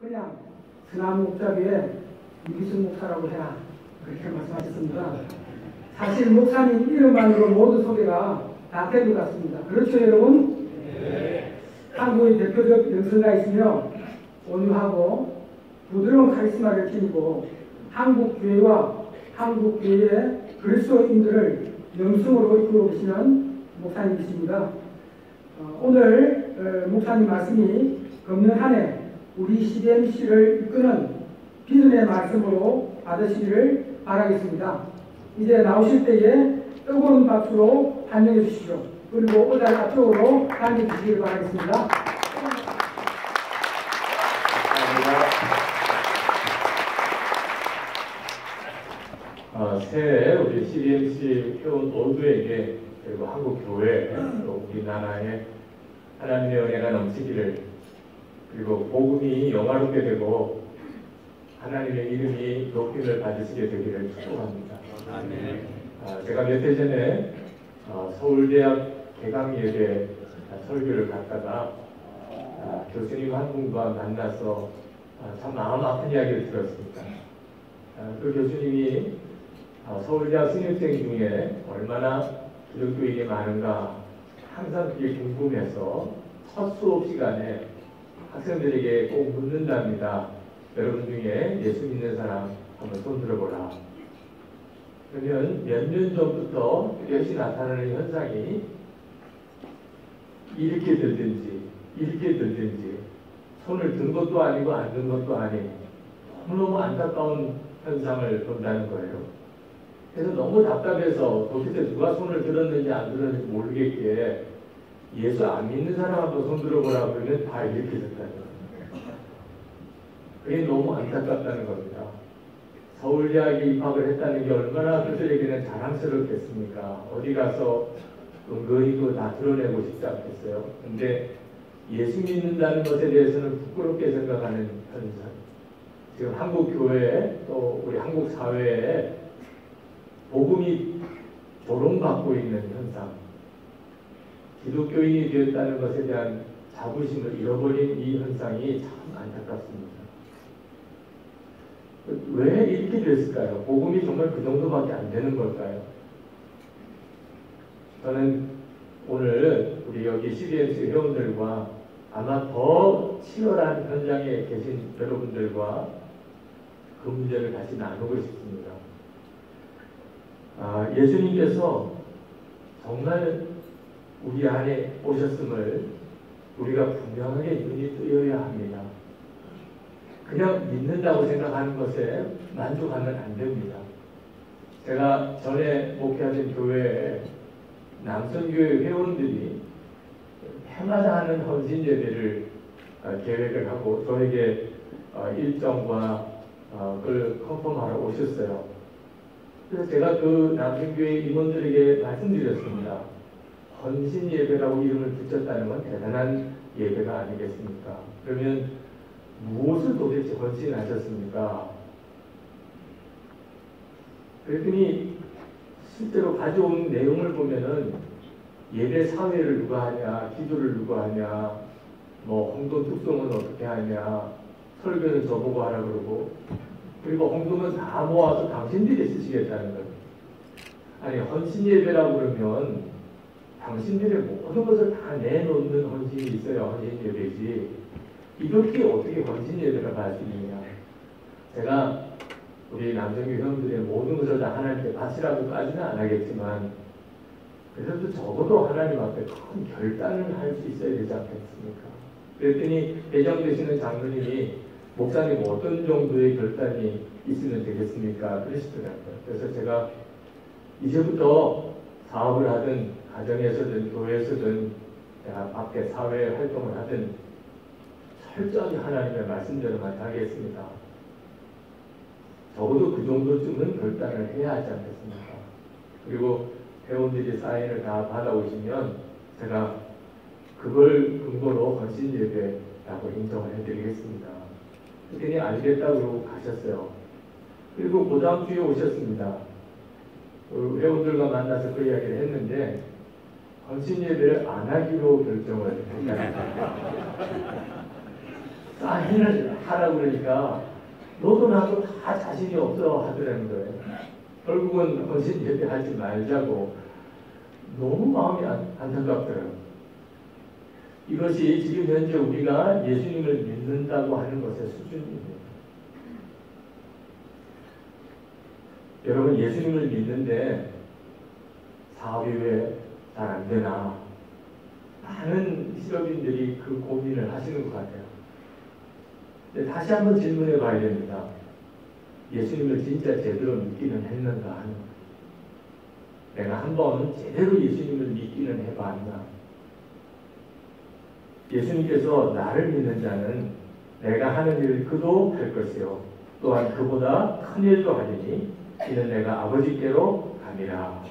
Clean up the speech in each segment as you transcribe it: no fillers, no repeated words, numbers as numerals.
그냥 서남 목자교회 이기순 목사라고 해라 그렇게 말씀하셨습니다. 사실 목사님 이름만으로 모든 소개가 다 된 것 같습니다. 그렇죠 여러분? 네. 한국의 대표적 영성가이시며 온유하고 부드러운 카리스마를 지니고 한국교회와 한국교회의 그리스도인들을 영성으로 이끌어 계시는 목사님이십니다. 오늘 목사님 말씀이 금년 한 해 우리 CDMC를 이끄는 비전의 말씀으로 받으시기를 바라겠습니다. 이제 나오실 때에 뜨거운 박수로 환영해 주시죠. 그리고 의자 앞쪽으로 당겨 주시길 바라겠습니다. 새해 우리 CDMC 회원 모두에게 그리고 한국교회 또 우리나라에 하나님의 은혜가 넘치기를 그리고 복음이 영화롭게 되고 하나님의 이름이 높임을 받으시게 되기를 축복합니다. 제가 몇 해 전에 서울대학 개강예배 설교를 갔다가 교수님 한 분과 만나서 참 마음 아픈 이야기를 들었습니다. 그 교수님이 서울대학 신입생 중에 얼마나 기독교인이 많은가 항상 그게 궁금해서 첫 수업 시간에 학생들에게 꼭 묻는답니다. 여러분 중에 예수 믿는 사람 한번 손 들어보라. 그러면 몇 년 전부터 뚜렷이 나타나는 현상이 이렇게 들든지 이렇게 들든지 손을 든 것도 아니고 안 든 것도 아닌 너무너무 안타까운 현상을 본다는 거예요. 그래서 너무 답답해서 도대체 누가 손을 들었는지 안 들었는지 모르겠기에 예수 안 믿는 사람 한번 손 들어보라 그러면 다 이렇게 됐다는 거예요. 그게 너무 안타깝다는 겁니다. 서울대학에 입학을 했다는 게 얼마나 그들에게는 자랑스럽겠습니까? 어디 가서 은근히 그거 다 드러내고 싶지 않겠어요? 근데 예수 믿는다는 것에 대해서는 부끄럽게 생각하는 현상. 지금 한국 교회에 또 우리 한국 사회에 복음이 조롱받고 있는 현상. 기독교인이 되었다는 것에 대한 자부심을 잃어버린 이 현상이 참 안타깝습니다. 왜 이렇게 됐을까요? 복음이 정말 그 정도밖에 안 되는 걸까요? 저는 오늘 우리 여기 CDMC 회원들과 아마 더 치열한 현장에 계신 여러분들과 그 문제를 다시 나누고 싶습니다. 예수님께서 정말 우리 안에 오셨음을 우리가 분명하게 눈이 뜨여야 합니다. 그냥 믿는다고 생각하는 것에 만족하면 안 됩니다. 제가 전에 목회하던 교회에 남성교회 회원들이 해마다 하는 헌신 예배를 계획을 하고 저에게 일정과 그걸 컨펌하러 오셨어요. 그래서 제가 그 남성교회 임원들에게 말씀드렸습니다. 헌신 예배라고 이름을 붙였다는 건 대단한 예배가 아니겠습니까? 그러면 무엇을 도대체 헌신하셨습니까? 그랬더니 실제로 가져온 내용을 보면은 예배 사회를 누가 하냐, 기도를 누가 하냐, 뭐 홍도 특송은 어떻게 하냐, 설교는 저보고 하라 그러고, 그리고 홍도는 다 모아서 당신들이 쓰시겠다는 거예요. 아니 헌신 예배라고 그러면 당신들의 모든 것을 다 내놓는 헌신이 있어야 헌신 예배지. 이렇게 어떻게 헌신 예배를 할 수 있느냐. 제가 우리 남성교회 회원들의 모든 것을 다 하나님께 바치라고까지는 안 하겠지만 그래도 적어도 하나님 앞에 큰 결단을 할 수 있어야 되지 않겠습니까? 그랬더니 대장되시는 장로님이 목사님 어떤 정도의 결단이 있으면 되겠습니까? 그러시더라고요. 그래서 제가 이제부터 사업을 하든 가정에서든 교회에서든 밖에 사회 활동을 하든 철저히 하나님의 말씀대로만 하겠습니다. 적어도 그 정도쯤은 결단을 해야 하지 않겠습니까? 그리고 회원들이 사인을 다 받아오시면 제가 그걸 근거로 헌신 예배라고 인정을 해드리겠습니다. 그랬더니 알겠다고 가셨어요. 그리고 그 다음 주에 오셨습니다. 회원들과 만나서 그 이야기를 했는데 헌신 예배를 안 하기로 결정을 했다는 거예요. 사인을 하라고 그러니까 너도 나도 다 자신이 없어 하더라는 거예요. 결국은 헌신 예배하지 말자고. 너무 마음이 안타깝더라고요. 이것이 지금 현재 우리가 예수님을 믿는다고 하는 것의 수준입니다. 여러분, 예수님을 믿는데 사업이 왜 잘 안 되나? 많은 실업인들이 그 고민을 하시는 것 같아요. 근데 다시 한번 질문해 봐야 됩니다. 예수님을 진짜 제대로 믿기는 했는가 하는 거예요. 내가 한번 제대로 예수님을 믿기는 해봤나? 예수님께서 나를 믿는 자는 내가 하는 일을 그도 할 것이요 또한 그보다 큰 일도 하리니 이는 내가 아버지께로 가니라.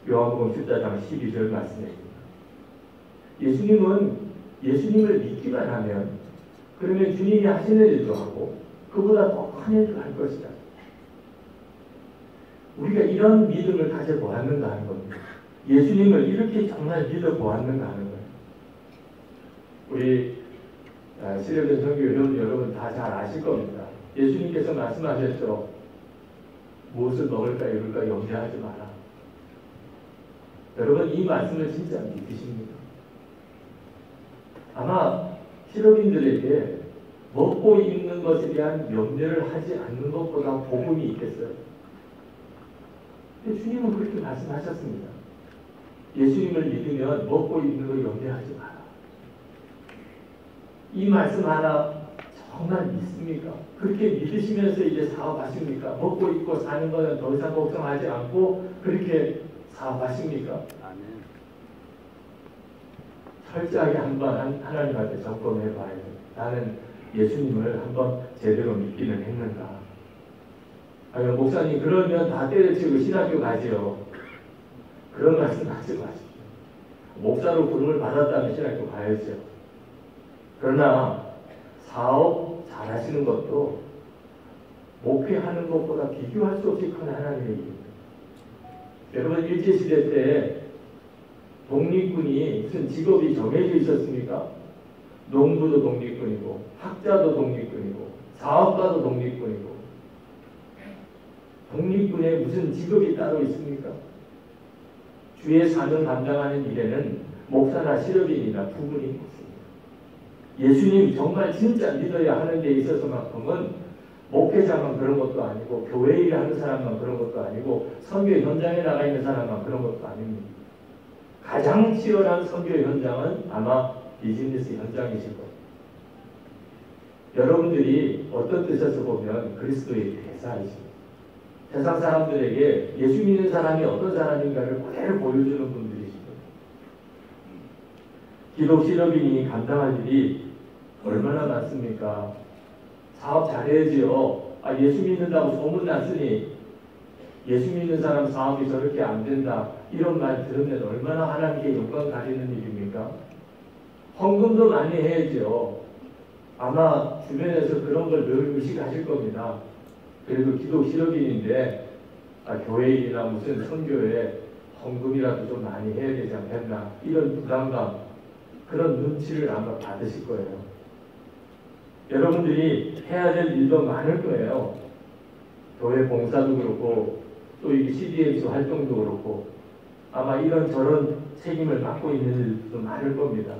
요한복음 14장 12절 말씀입니다. 예수님은 예수님을 믿기만 하면 그러면 주님이 하시는 일도 하고 그보다 더 큰 일도 할 것이다. 우리가 이런 믿음을 가져보았는가 하는 겁니다. 예수님을 이렇게 정말 믿어보았는가 하는 거예요. 우리 신뢰된 성교 여러분 다 잘 아실 겁니다. 예수님께서 말씀하셨죠. 무엇을 먹을까 이럴까 염려하지 마라. 여러분, 이 말씀을 진짜 믿으십니까? 아마 실업인들에게 먹고 입는 것에 대한 염려를 하지 않는 것보다 복음이 있겠어요. 근데 주님은 그렇게 말씀하셨습니다. 예수님을 믿으면 먹고 입는 거 염려하지 마라. 이 말씀 하나 정말 믿습니까? 그렇게 믿으시면서 이제 사업하십니까? 먹고 입고 사는 거는 더 이상 걱정하지 않고 그렇게 사업하십니까? 아멘. 철저하게 한번 하나님한테 점검해 봐야 돼요. 나는 예수님을 한번 제대로 믿기는 했는가? 아니, 목사님 그러면 다 때려치고 신학교 가지요. 그런 말씀 하지 마십시오. 목사로 부름을 받았다면 신학교 가야죠. 그러나 사업 잘하시는 것도 목회하는 것보다 비교할 수 없이 큰 하나님의 일입니다. 여러분, 일제시대 때 독립군이 무슨 직업이 정해져 있었습니까? 농부도 독립군이고 학자도 독립군이고 사업가도 독립군이고 독립군에 무슨 직업이 따로 있습니까? 주의 사명 감당하는 일에는 목사나 실업인이나 구분이 없습니다. 예수님 정말 진짜 믿어야 하는 데 있어서만큼은 목회자만 그런 것도 아니고 교회 일을 하는 사람만 그런 것도 아니고 선교 현장에 나가 있는 사람만 그런 것도 아닙니다. 가장 치열한 선교 현장은 아마 비즈니스 현장이실 겁니다. 여러분들이 어떤 뜻에서 보면 그리스도의 대사이십니다. 세상 사람들에게 예수 믿는 사람이 어떤 사람인가를 그대로 보여주는 분들이십니다. 기독 실업인이 감당할 일이 얼마나 많습니까? 사업 잘해야지요. 예수 믿는다고 소문났으니 예수 믿는 사람 사업이 저렇게 안 된다. 이런 말 들으면 얼마나 하나님께 영광 가리는 일입니까? 헌금도 많이 해야죠. 아마 주변에서 그런 걸 늘 의식하실 겁니다. 그래도 기독 실업인인데 교회 일이나 무슨 선교에 헌금이라도 좀 많이 해야 되지 않겠나. 이런 부담감, 그런 눈치를 아마 받으실 거예요. 여러분들이 해야 될 일도 많을 거예요. 교회 봉사도 그렇고 또 이 CDMC 활동도 그렇고 아마 이런저런 책임을 맡고 있는 일도 많을 겁니다.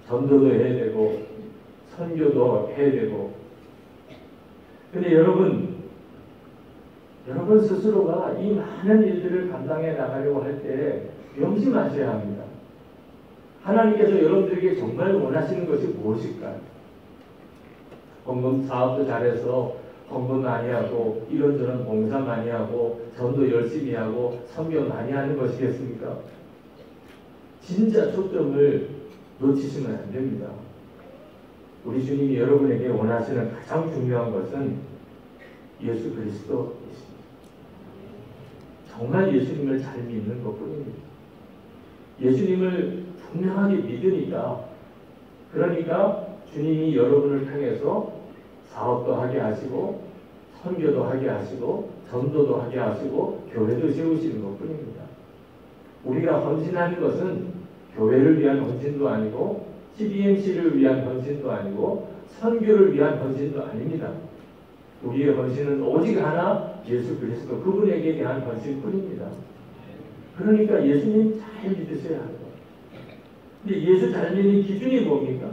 전도도 해야 되고 선교도 해야 되고. 근데 여러분 스스로가 이 많은 일들을 감당해 나가려고 할 때 명심하셔야 합니다. 하나님께서 여러분들에게 정말 원하시는 것이 무엇일까요? 헌금 사업도 잘해서 헌금 많이 하고 이런저런 봉사 많이 하고 전도 열심히 하고 선교 많이 하는 것이겠습니까? 진짜 초점을 놓치시면 안 됩니다. 우리 주님이 여러분에게 원하시는 가장 중요한 것은 예수 그리스도이십니다. 정말 예수님을 잘 믿는 것뿐입니다. 예수님을 분명하게 믿으니까, 그러니까 주님이 여러분을 통해서 사업도 하게 하시고 선교도 하게 하시고 전도도 하게 하시고 교회도 세우시는 것뿐입니다. 우리가 헌신하는 것은 교회를 위한 헌신도 아니고 CDMC를 위한 헌신도 아니고 선교를 위한 헌신도 아닙니다. 우리의 헌신은 오직 하나 예수 그리스도 그분에게 대한 헌신뿐입니다. 그러니까 예수님 잘 믿으셔야 하고, 근데 예수 잘 믿는 기준이 뭡니까?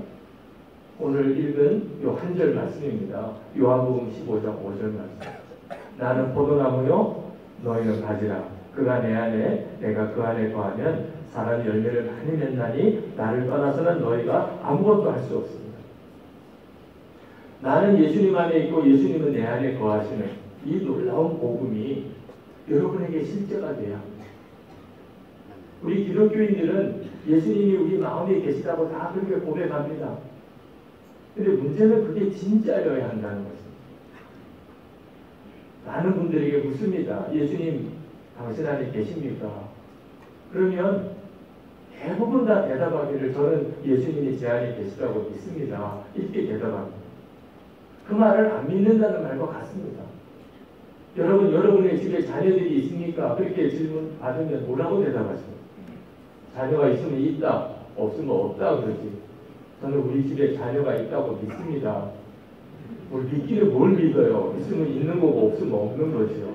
오늘 읽은 요 한 절 말씀입니다. 요한복음 15장 5절 말씀. 나는 포도나무요 너희는 가지라. 그가 내 안에 내가 그 안에 거하면 사람이 열매를 많이 맺나니 나를 떠나서는 너희가 아무것도 할 수 없습니다. 나는 예수님 안에 있고 예수님은 내 안에 거하시는 이 놀라운 복음이 여러분에게 실제가 돼야 합니다. 우리 기독교인들은 예수님이 우리 마음에 계시다고 다 그렇게 고백합니다. 근데 문제는 그게 진짜여야 한다는 것입니다. 많은 분들에게 묻습니다. 예수님 당신 안에 계십니까? 그러면 대부분 다 대답하기를 저는 예수님이 제 안에 계시다고 믿습니다. 이렇게 대답합니다. 그 말을 안 믿는다는 말과 같습니다. 여러분, 여러분의 집에 자녀들이 있습니까? 그렇게 질문 받으면 뭐라고 대답하십니까? 자녀가 있으면 있다, 없으면 없다 그러지. 저는 우리 집에 자녀가 있다고 믿습니다. 믿기는 뭘 믿어요? 있으면 있는 거고 없으면 없는 거죠.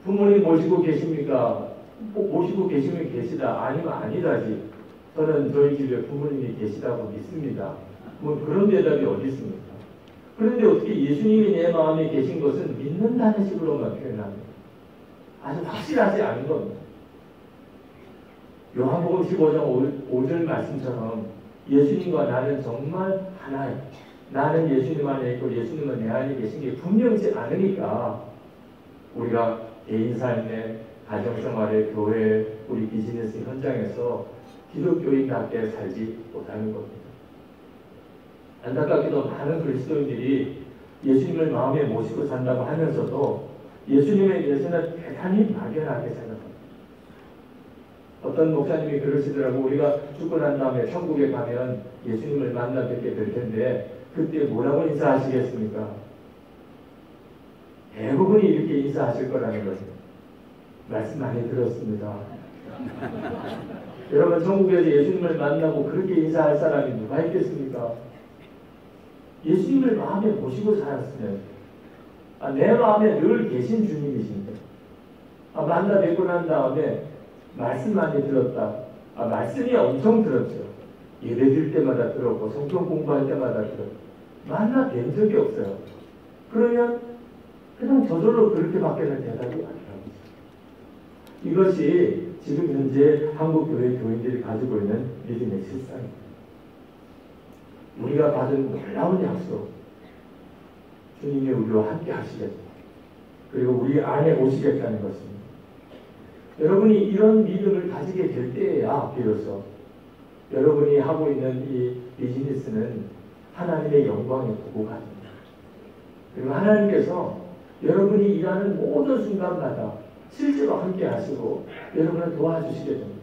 부모님 모시고 계십니까? 모시고 계시면 계시다, 아니면 아니다지. 저는 저희 집에 부모님이 계시다고 믿습니다. 뭐 그런 대답이 어디 있습니까? 그런데 어떻게 예수님이 내 마음에 계신 것은 믿는다는 식으로만 표현합니다. 아주 확실하지 않은 겁니다. 요한복음 15장 5절 말씀처럼 예수님과 나는 정말 하나예요. 나는 예수님 안에 있고 예수님은 내 안에 계신 게 분명치 않으니까 우리가 개인 삶에, 가정생활에, 교회, 우리 비즈니스 현장에서 기독교인답게 살지 못하는 겁니다. 안타깝게도 많은 그리스도인들이 예수님을 마음에 모시고 산다고 하면서도 예수님에 대해서는 대단히 막연하게 생각합니다. 어떤 목사님이 그러시더라고. 우리가 죽고 난 다음에 천국에 가면 예수님을 만나 뵙게 될 텐데 그때 뭐라고 인사하시겠습니까? 대부분이 이렇게 인사하실 거라는 거죠. 말씀 많이 들었습니다. 여러분, 천국에서 예수님을 만나고 그렇게 인사할 사람이 누가 있겠습니까? 예수님을 마음에 모시고 살았으면 내 마음에 늘 계신 주님이신데 만나 뵙고 난 다음에 말씀 많이 들었다. 말씀이 엄청 들었죠. 예배 드릴 때마다 들었고 성경 공부할 때마다 들었고 만나 뵌 적이 없어요. 그러면 그냥 저절로 그렇게밖에는 대답이 안 나오죠. 이것이 지금 현재 한국교회 교인들이 가지고 있는 믿음의 실상입니다. 우리가 받은 놀라운 약속, 주님이 우리와 함께 하시겠다. 그리고 우리 안에 오시겠다는 것입니다. 여러분이 이런 믿음을 가지게 될 때에야 비로소 여러분이 하고 있는 이 비즈니스는 하나님의 영광의 도구가 됩니다. 그리고 하나님께서 여러분이 일하는 모든 순간마다 실제로 함께 하시고 여러분을 도와주시게 됩니다.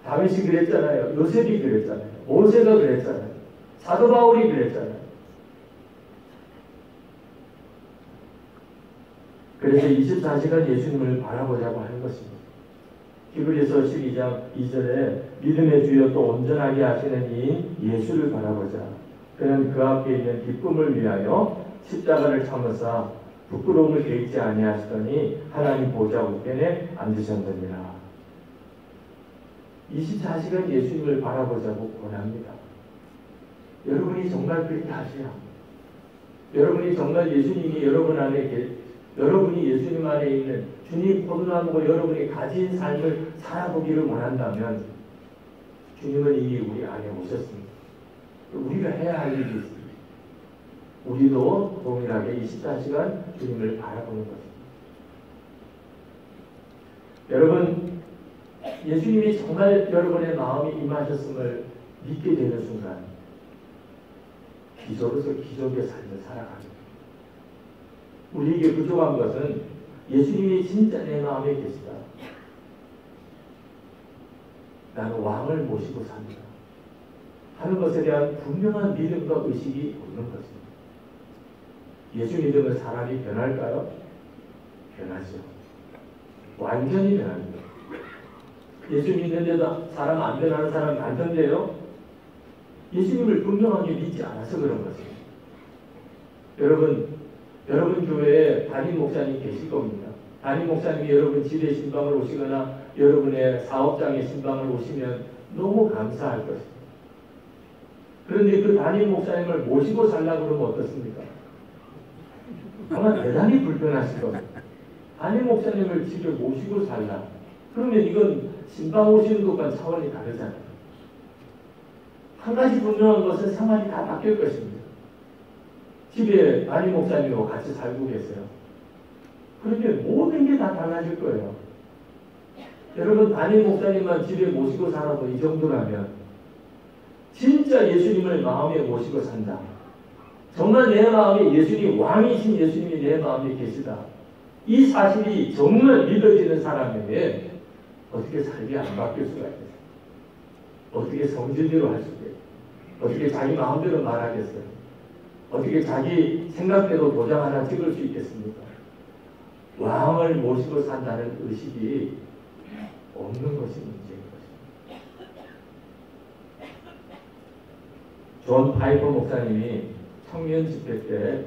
다윗이 그랬잖아요. 요셉이 그랬잖아요. 모세가 그랬잖아요. 사도 바울이 그랬잖아요. 그래서 24시간 예수님을 바라보자고 하는 것입니다. 히브리서 12장 2절에 믿음의 주여 또 온전하게 하시는 이인 예수를 바라보자. 그는 그 앞에 있는 기쁨을 위하여 십자가를 참으사 부끄러움을 개의치 아니하시더니 하나님 보좌 우편에 앉으셨느니라. 24시간 예수님을 바라보자고 권합니다. 여러분이 정말 그렇게 하셔야 합니다. 여러분이 정말 예수님이 여러분 안에 여러분이 예수님 안에 있는 주님 포도나무고 여러분이 가진 삶을 살아보기를 원한다면 주님은 이미 우리 안에 오셨습니다. 우리가 해야 할 일이 있습니다. 우리도 동일하게 24시간 주님을 바라보는 것입니다. 여러분, 예수님이 정말 여러분의 마음에 임하셨음을 믿게 되는 순간 기적으로서 기적의 삶을 살아갑니다. 우리에게 부족한 것은 예수님이 진짜 내 마음에 계시다. 나는 왕을 모시고 삽니다. 하는 것에 대한 분명한 믿음과 의식이 없는 것입니다. 예수 믿으면 사람이 변할까요? 변하죠. 완전히 변합니다. 예수 믿는데도 사람 안 변하는 사람이 많던데요. 예수님을 분명하게 믿지 않아서 그런 것입니다. 여러분 교회에 담임 목사님 계실 겁니다. 담임 목사님이 여러분 집에 신방을 오시거나 여러분의 사업장에 신방을 오시면 너무 감사할 것입니다. 그런데 그 담임 목사님을 모시고 살라고 그러면 어떻습니까? 아마 대단히 불편하실 겁니다. 담임 목사님을 집에 모시고 살라. 그러면 이건 신방 오시는 것과 차원이 다르잖아요. 한 가지 분명한 것은 생활이 다 바뀔 것입니다. 집에 담임 목사님하고 같이 살고 계세요. 그러면 모든 게 다 달라질 거예요. 여러분 담임 목사님만 집에 모시고 살아도 이 정도라면 진짜 예수님을 마음에 모시고 산다. 정말 내 마음에 예수님, 왕이신 예수님이 내 마음에 계시다. 이 사실이 정말 믿어지는 사람에게 어떻게 삶이 안 바뀔 수가 있겠어요? 어떻게 성질대로 할 수가 있어요? 어떻게 자기 마음대로 말하겠어요? 어떻게 자기 생각대로 도장 하나 찍을 수 있겠습니까? 왕을 모시고 산다는 의식이 없는 것이 문제인 것입니다. 존 파이퍼 목사님이 청년 집회 때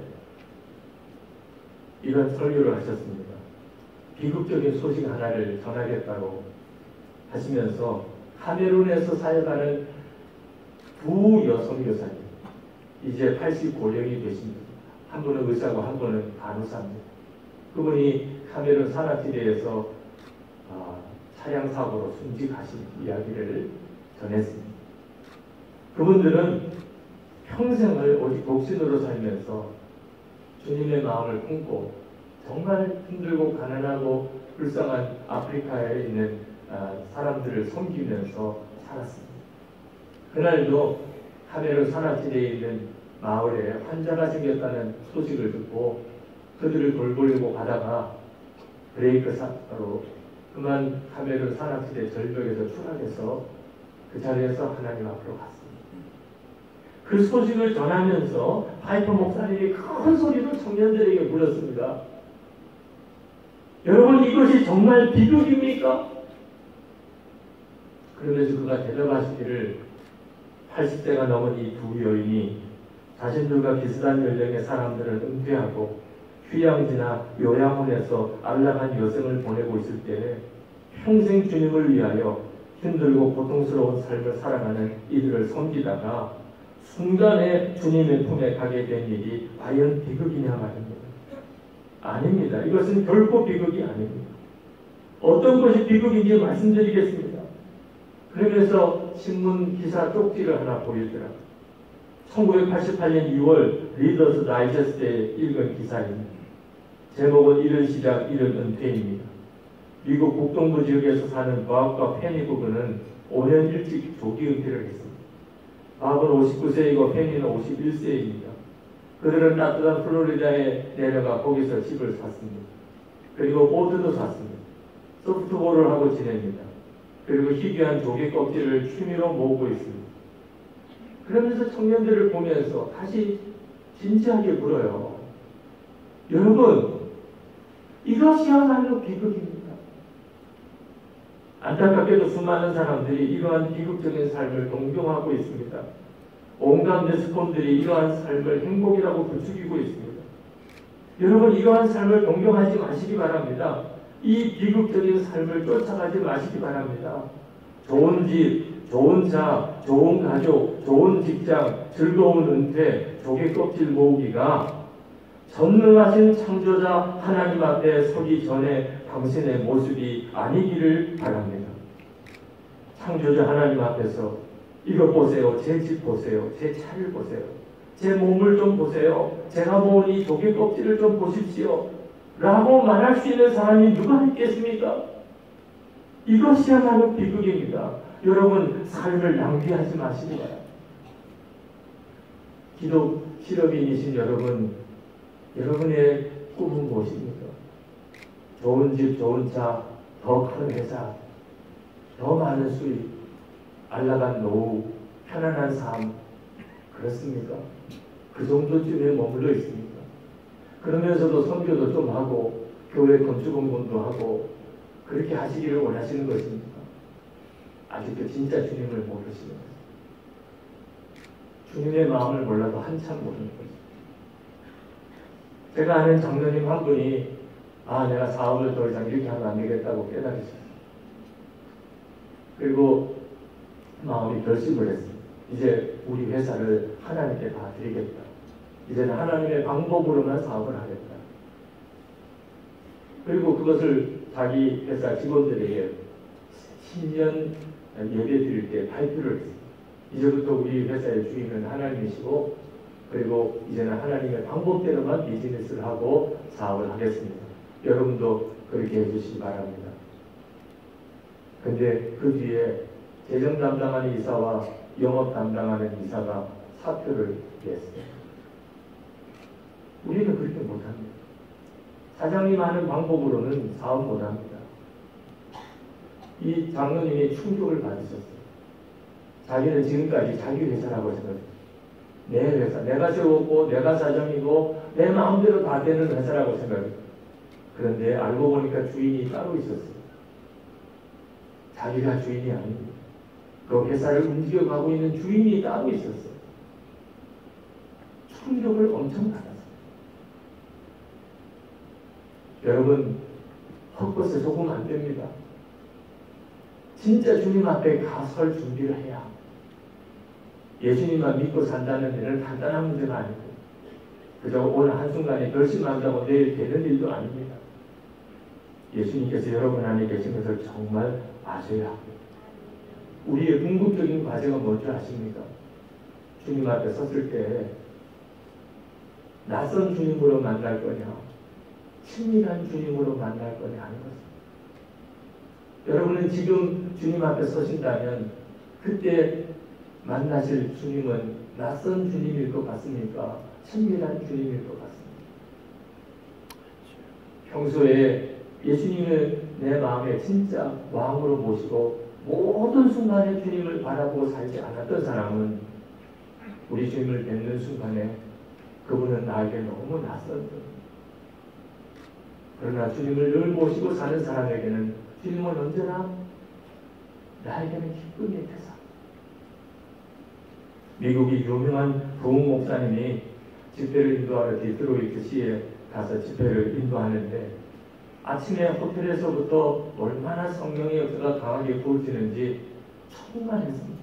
이런 설교를 하셨습니다. 비극적인 소식 하나를 전하겠다고 하시면서 카메룬에서 사역하는 두 여성 교사님, 이제 80고령이 되십니다. 한 분은 의사고 한 분은 간호사입니다. 그분이 카메룬 산악지대에서 차량 사고로 순직하신 이야기를 전했습니다. 그분들은 평생을 오직 독신으로 살면서 주님의 마음을 품고 정말 힘들고 가난하고 불쌍한 아프리카에 있는 사람들을 섬기면서 살았습니다. 그날도 카메룬 산악지대에 있는 마을에 환자가 생겼다는 소식을 듣고 그들을 돌보려고 가다가 브레이크 사고로 그만 카메룬 산악지대 절벽에서 추락해서 그 자리에서 하나님 앞으로 갔습니다. 그 소식을 전하면서 파이퍼 목사님이 큰 소리로 청년들에게 물었습니다. 여러분, 이것이 정말 비극입니까? 그러면서 그가 대답하시기를 80세가 넘은 이 두 여인이 자신들과 비슷한 연령의 사람들을 은퇴하고 휴양지나 요양원에서 안락한 여생을 보내고 있을 때에 평생 주님을 위하여 힘들고 고통스러운 삶을 살아가는 이들을 섬기다가 순간에 주님의 품에 가게 된 일이 과연 비극이냐 말입니다. 아닙니다. 이것은 결코 비극이 아닙니다. 어떤 것이 비극인지 말씀드리겠습니다. 그러면서 신문 기사 쪽지를 하나 보이더라고요. 1988년 2월 리더스 다이제스트에 읽은 기사입니다. 제목은 이른 시작, 이른 은퇴입니다. 미국 북동부 지역에서 사는 바브과 페니 부부는 5년 일찍 조기 은퇴를 했습니다. 바브는 59세이고 페니는 51세입니다. 그들은 따뜻한 플로리다에 내려가 거기서 집을 샀습니다. 그리고 보트도 샀습니다. 소프트볼을 하고 지냅니다. 그리고 희귀한 조개 껍질을 취미로 모으고 있습니다. 그러면서 청년들을 보면서 다시 진지하게 물어요. 여러분, 이것이야말로 비극입니다. 안타깝게도 수많은 사람들이 이러한 비극적인 삶을 동경하고 있습니다. 온갖 매스컴들이 이러한 삶을 행복이라고 부추기고 있습니다. 여러분, 이러한 삶을 동경하지 마시기 바랍니다. 이 비극적인 삶을 쫓아가지 마시기 바랍니다. 좋은 집, 좋은 차, 좋은 가족, 좋은 직장, 즐거운 은퇴, 조개 껍질 모으기가 전능하신 창조자 하나님 앞에 서기 전에 당신의 모습이 아니기를 바랍니다. 창조자 하나님 앞에서 이것 보세요. 제 집 보세요. 제 차를 보세요. 제 몸을 좀 보세요. 제가 모은 이 조개 껍질을 좀 보십시오. 라고 말할 수 있는 사람이 누가 있겠습니까? 이것이야말로 비극입니다. 여러분, 삶을 낭비하지 마시기 바랍니다. 기독 실업인이신 여러분, 여러분의 꿈은 무엇입니까? 좋은 집, 좋은 차, 더 큰 회사, 더 많은 수입, 안락한 노후, 편안한 삶, 그렇습니까? 그 정도쯤에 머물러 있습니까? 그러면서도 선교도 좀 하고 교회 건축 공부도 하고 그렇게 하시기를 원하시는 것입니까? 아직도 진짜 주님을 모르시는 것입니다. 주님의 마음을 몰라도 한참 모르는 거죠. 제가 아는 장로님 한 분이 내가 사업을 더 이상 이렇게 하면 안 되겠다고 깨달으셨어요. 그리고 마음이 결심을 했어요. 이제 우리 회사를 하나님께 다 드리겠다. 이제는 하나님의 방법으로만 사업을 하겠다. 그리고 그것을 자기 회사 직원들에게 신년 예배 드릴 때 발표를 했어요. 이제부터 우리 회사의 주인은 하나님이시고, 그리고 이제는 하나님의 방법대로만 비즈니스를 하고 사업을 하겠습니다. 여러분도 그렇게 해주시기 바랍니다. 근데 그 뒤에 재정 담당하는 이사와 영업 담당하는 이사가 사표를 냈어요. 우리는 그렇게 못합니다. 사장님 하는 방법으로는 사업 못합니다. 이 장로님이 충격을 받으셨어요. 자기는 지금까지 자기 회사라고 생각해요. 내 회사, 내가 세웠고 내가 사장이고 내 마음대로 다 되는 회사라고 생각해요. 그런데 알고 보니까 주인이 따로 있었어요. 자기가 주인이 아닙니다. 그 회사를 움직여가고 있는 주인이 따로 있었어요. 충격을 엄청 받았어요. 여러분, 헛것에 속으면 안 됩니다. 진짜 주님 앞에 가설 준비를 해야 합니다. 예수님만 믿고 산다는 일은 간단한 문제가 아니고, 그저 오늘 한순간에 결심한다고 내일 되는 일도 아닙니다. 예수님께서 여러분 안에 계신 것을 정말 아셔야 합니다. 우리의 궁극적인 과제가 뭔지 아십니까? 주님 앞에 섰을 때 낯선 주님으로 만날 거냐, 친밀한 주님으로 만날 거냐 하는 것입니다. 여러분은 지금 주님 앞에 서신다면 그때 만나실 주님은 낯선 주님일 것 같습니까? 친밀한 주님일 것 같습니다. 평소에 예수님을 내 마음에 진짜 왕으로 모시고 모든 순간에 주님을 바라보고 살지 않았던 사람은 우리 주님을 뵙는 순간에 그분은 나에게 너무 낯선 분. 그러나 주님을 늘 모시고 사는 사람에게는 주님은 언제나 나에게는 기쁨의 대상. 미국의 유명한 부흥 목사님이 집회를 인도하러 디트로이트 시에 가서 집회를 인도하는데 아침에 호텔에서부터 얼마나 성령의 역사가 강하게 부어지는지 충만했습니다.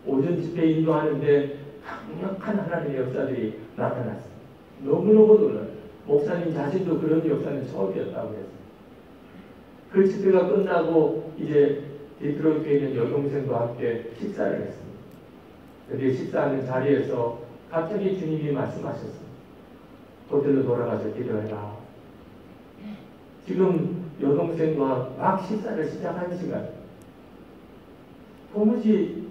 오전 집회 인도하는데 강력한 하나님의 역사들이 나타났습니다. 너무너무 놀라요. 목사님 자신도 그런 역사는 처음이었다고 했어요. 그 집회가 끝나고 이제 디트로이트에 있는 여동생과 함께 식사를 했습니다. 그런데 식사하는 자리에서 갑자기 주님이 말씀하셨습니다. 호텔로 돌아가서 기도해라. 지금 여동생과 막 식사를 시작한 시간 도무지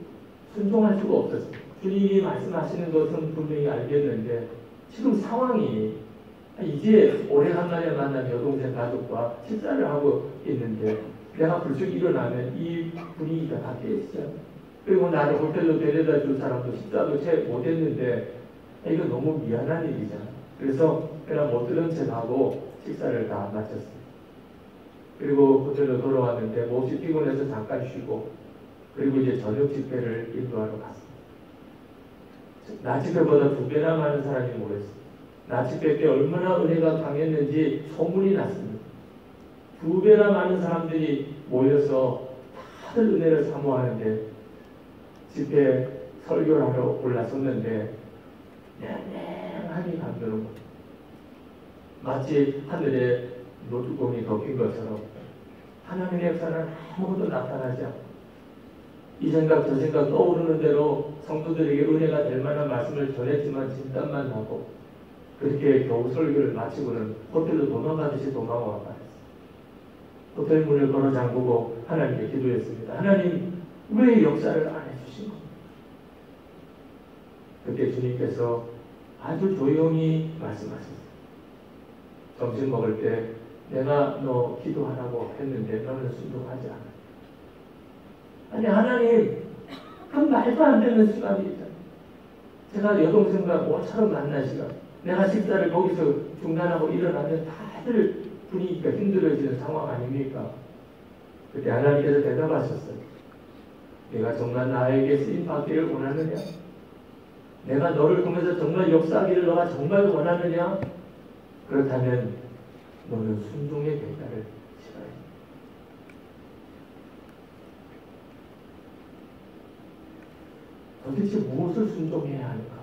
순종할 수가 없었습니다. 주님이 말씀하시는 것은 분명히 알겠는데 지금 상황이 이제 오래간만에 만난 여동생 가족과 식사를 하고 있는데 내가 불쑥 일어나면 이 분위기가 바뀌어지죠. 그리고 나를 호텔로 데려다 줄 사람도 식사도 채 못했는데 이거 너무 미안한 일이잖아. 그래서 그냥 못 들은 척하고 식사를 다 마쳤습니다. 그리고 호텔로 돌아왔는데 몹시 피곤해서 잠깐 쉬고 그리고 이제 저녁 집회를 인도하러 갔습니다. 낮 집회보다 2배나 많은 사람이 모였습니다. 낮 집회 때 얼마나 은혜가 강했는지 소문이 났습니다. 2배나 많은 사람들이 모여서 다들 은혜를 사모하는데 집회 설교를 하러 올라섰는데 냉랭하니 감도는 겁니다. 마치 하늘에 노뚜껑이 덮인 것처럼 하나님의 역사는 아무것도 나타나지 않고 이 생각 저 생각 떠오르는 대로 성도들에게 은혜가 될 만한 말씀을 전했지만 진단만 하고 그렇게 겨우 설교를 마치고는 호텔로 도망가듯이 도망와 버렸어요. 호텔 문을 걸어 잠그고 하나님께 기도했습니다. 하나님 왜 역사를 안 해주신 겁니까? 그때 주님께서 아주 조용히 말씀하셨어요. 점심 먹을 때 내가 너 기도하라고 했는데 너는 순종하지 않아. 아니 하나님 그 말도 안 되는 시간이 있잖아요. 제가 여동생과 모처럼 만난 시간 내가 식사를 거기서 중단하고 일어나면 다들 분위기가 힘들어지는 상황 아닙니까? 그때 하나님께서 대답하셨어요. 내가 정말 나에게 쓰임 받기를 원하느냐? 내가 너를 통해서 정말 역사하기를 너가 정말 원하느냐? 그렇다면 너는 순종의 대가를 치러야 해. 도대체 무엇을 순종해야 하는가?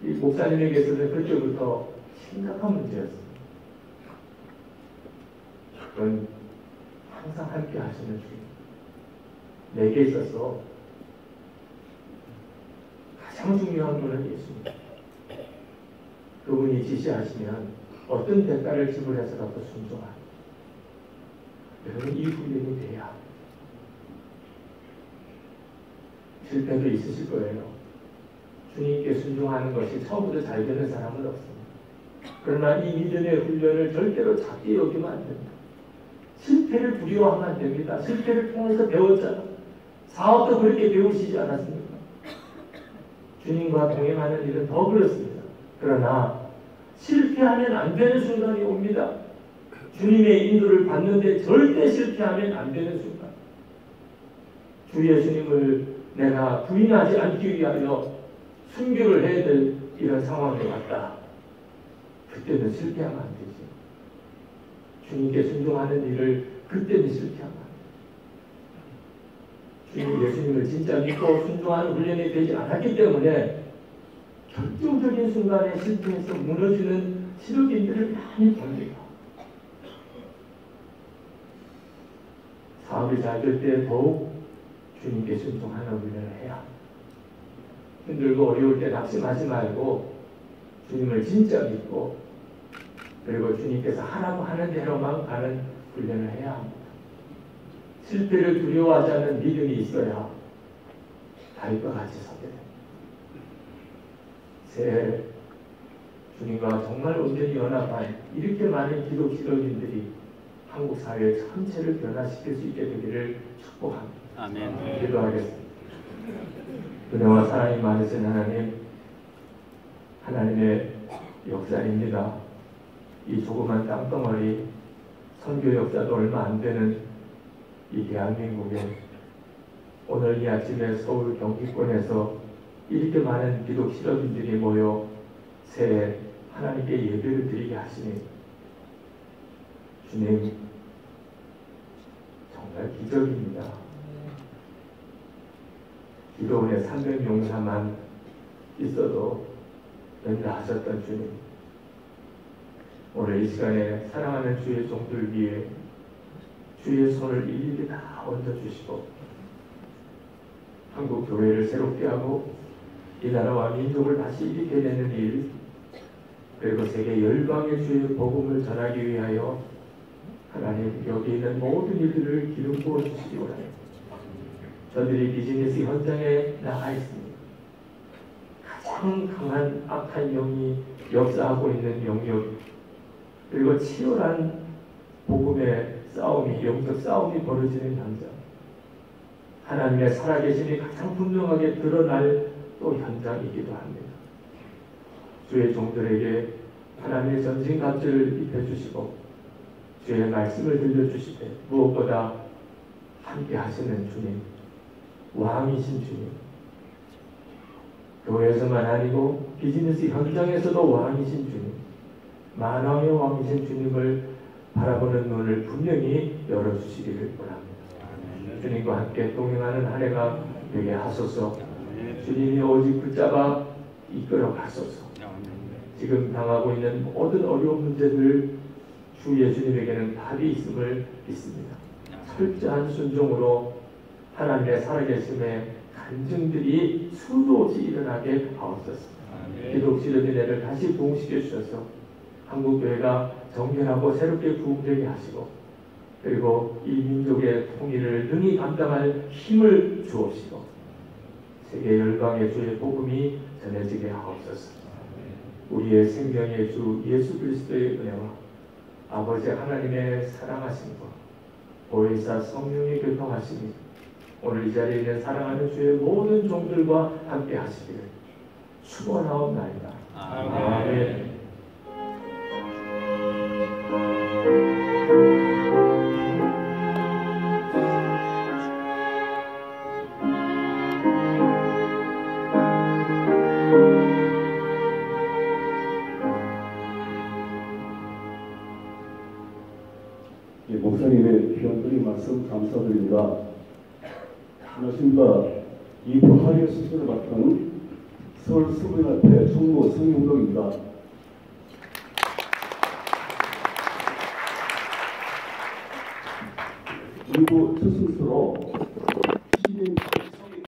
이 목사님에게서는 그때부터 심각한 문제였습니다. 그건 항상 함께 하시는 주님. 내게 있어서 가장 중요한 분은 예수입니다. 그분이 지시하시면 어떤 대가를 지불해서라도 순종합니다. 여러분, 이 훈련이 돼야 합니다. 실패도 있으실 거예요. 주님께 순종하는 것이 처음부터 잘 되는 사람은 없습니다. 그러나 이 믿음의 훈련을 절대로 작게 여기면 안 됩니다. 실패를 두려워하면 안 됩니다. 실패를 통해서 배웠잖아. 사업도 그렇게 배우시지 않았습니까? 주님과 동행하는 일은 더 그렇습니다. 그러나 실패하면 안 되는 순간이 옵니다. 주님의 인도를 받는데 절대 실패하면 안 되는 순간. 주 예수님을 내가 부인하지 않기 위하여 순교를 해야 될 이런 상황이 왔다. 그때는 실패하면 안 되지. 주님께 순종하는 일을 그때는 실패하면 안 돼. 주님 예수님을 진짜 믿고 순종하는 훈련이 되지 않았기 때문에 결정적인 순간에 실패해서 무너지는 시력인들을 많이 봅니다. 사업이 잘 될 때 더욱 주님께 순종하는 훈련을 해야 합니다. 힘들고 어려울 때 낙심하지 말고 주님을 진짜 믿고 그리고 주님께서 하라고 하는 대로만 가는 훈련을 해야 합니다. 실패를 두려워하지 않는 믿음이 있어야 다윗과 같이 서게 됩니다. 새해 주님과 정말 온전히 연합한 이렇게 많은 기독 지도인들이 한국 사회 전체를 변화시킬 수 있게 되기를 축복합니다. 아멘. 기도하겠습니다. 은혜와 사랑이 많으신 하나님, 하나님의 역사입니다. 이 조그만 땅덩어리 선교 역사도 얼마 안 되는 이 대한민국에 오늘 이 아침에 서울 경기권에서 이렇게 많은 기독 실업인들이 모여 새해 하나님께 예배를 드리게 하시니 주님 정말 기적입니다. 기도원에 300용사만 있어도 연다하셨던 주님, 오늘 이 시간에 사랑하는 주의 종들 위해 주의 손을 일일이 다 얹어주시고 한국 교회를 새롭게 하고 이 나라와 민족을 다시 일으켜내는 일, 그리고 세계 열방의 주의 복음을 전하기 위하여 하나님 여기 있는 모든 일들을 기름 부어 주시기 원합니다. 저들이 비즈니스 현장에 나가 있습니다. 가장 강한 악한 영이 역사하고 있는 영역, 그리고 치열한 복음의 싸움이, 영적 싸움이 벌어지는 현장, 하나님의 살아계심이 가장 분명하게 드러날 또 현장이기도 합니다. 주의 종들에게 하나님의 전신갑주를 입혀주시고 주의 말씀을 들려주시되 무엇보다 함께 하시는 주님, 왕이신 주님, 교회에서만 아니고 비즈니스 현장에서도 왕이신 주님, 만왕의 왕이신 주님을 바라보는 눈을 분명히 열어주시기를 원합니다. 주님과 함께 동행하는 한 해가 되게 하소서. 주님이 오직 붙잡아 이끌어 가소서. 지금 당하고 있는 모든 어려운 문제들 주 예수님에게는 답이 있음을 믿습니다. 철저한 순종으로 하나님의 살아계심의 간증들이 수도 없이 일어나게 하옵소서. 기독 지도인들을 다시 부흥시켜 주셔서 한국교회가 정결하고 새롭게 부흥되게 하시고 그리고 이 민족의 통일을 능히 감당할 힘을 주옵시고 세계 열방의 주의 복음이 전해지게 하옵소서. 우리의 생명의 주 예수 그리스도의 은혜와 아버지 하나님의 사랑하심과 보혜사 성령의 교통하심이 오늘 이 자리에 있는 사랑하는 주의 모든 종들과 함께 하시기를 축원하옵나이다. 아멘. 목사님의 귀한 드린 말씀 감사드립니다. 안녕하십니까. 이부 하리의 수술을 맡은 서울 수부연합회 총무 성용덕입니다. 이부 첫 순서로 CBN